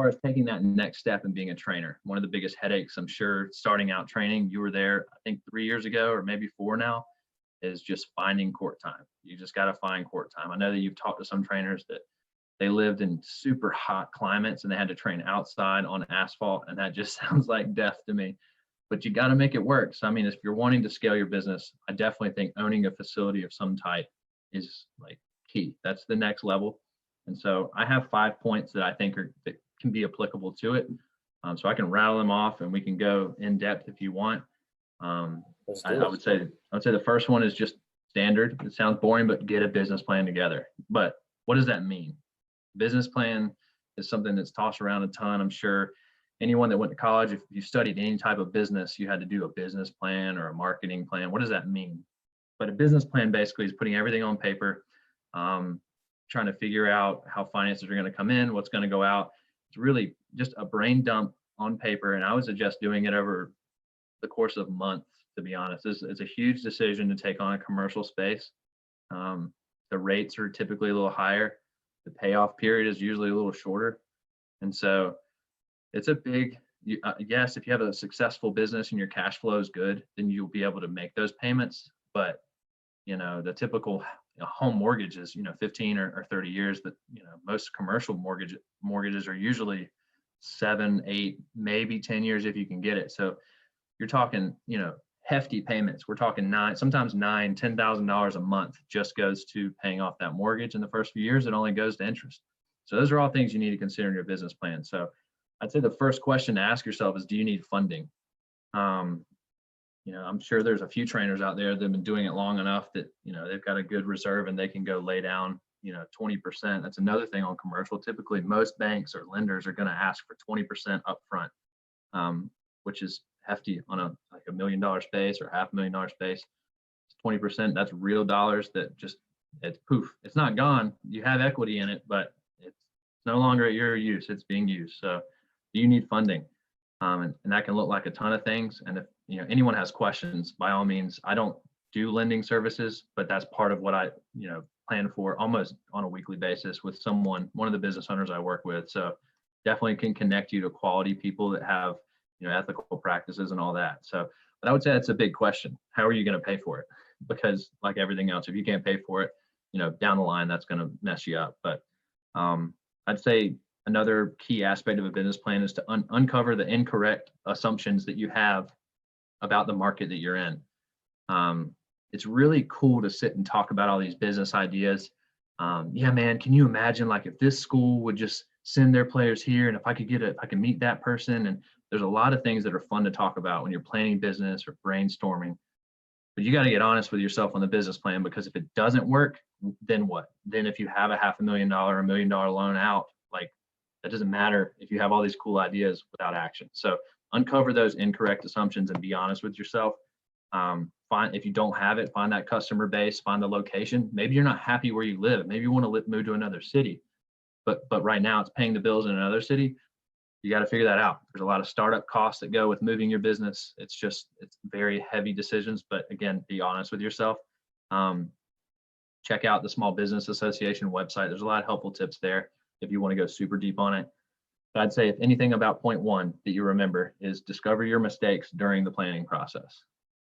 far as taking that next step and being a trainer, one of the biggest headaches, I'm sure, starting out training, you were there, I think 3 years ago or maybe 4 now, is just finding court time. You just got to find court time. I know that you've talked to some trainers that they lived in super hot climates and they had to train outside on asphalt, and that just sounds like death to me. But you got to make it work. So, I mean, if you're wanting to scale your business, I definitely think owning a facility of some type is like key. That's the next level. And so I have 5 points that I think that can be applicable to it. So I can rattle them off and we can go in depth if you want. I would say the first one is just standard. It sounds boring, but get a business plan together. But what does that mean? Business plan is something that's tossed around a ton. I'm sure anyone that went to college, if you studied any type of business, you had to do a business plan or a marketing plan. What does that mean? But a business plan basically is putting everything on paper, trying to figure out how finances are going to come in, what's going to go out. It's really just a brain dump on paper. And I would suggest doing it over the course of months, to be honest. It's a huge decision to take on a commercial space. The rates are typically a little higher. The payoff period is usually a little shorter. And so it's a big, yes, if you have a successful business and your cash flow is good, then you'll be able to make those payments. But, the typical home mortgage is, 15 or 30 years, but, most commercial mortgages are usually 7, 8, maybe 10 years if you can get it. So you're talking, hefty payments. We're talking sometimes $10,000 a month just goes to paying off that mortgage. In the first few years, it only goes to interest. So those are all things you need to consider in your business plan. So I'd say the first question to ask yourself is, do you need funding? I'm sure there's a few trainers out there that have been doing it long enough that, they've got a good reserve and they can go lay down, 20%. That's another thing on commercial. Typically, most banks or lenders are going to ask for 20% upfront, which is hefty on a $1 million space or $500,000 space. 20%, that's real dollars that just, it's poof. It's not gone. You have equity in it, but it's no longer at your use. It's being used. So do you need funding? And that can look like a ton of things. And if anyone has questions, by all means, I don't do lending services, but that's part of what I plan for almost on a weekly basis with one of the business owners I work with. So definitely can connect you to quality people that have ethical practices and all that. So, but I would say that's a big question. How are you going to pay for it? Because like everything else, if you can't pay for it, down the line, that's going to mess you up. But I'd say another key aspect of a business plan is to uncover the incorrect assumptions that you have about the market that you're in. It's really cool to sit and talk about all these business ideas. Yeah, man, can you imagine like if this school would just send their players here, and if I could meet that person, and there's a lot of things that are fun to talk about when you're planning business or brainstorming. But you got to get honest with yourself on the business plan, because if it doesn't work, then what? Then if you have a $500,000 or $1 million loan out, like that doesn't matter if you have all these cool ideas without action. So uncover those incorrect assumptions and be honest with yourself. If you don't have it, find that customer base, find the location. Maybe you're not happy where you live. Maybe you want to move to another city, but right now it's paying the bills in another city. You got to figure that out. There's a lot of startup costs that go with moving your business. It's very heavy decisions, but again, be honest with yourself. Check out the Small Business Association website. There's a lot of helpful tips there if you want to go super deep on it. But I'd say if anything about point one that you remember is discover your mistakes during the planning process.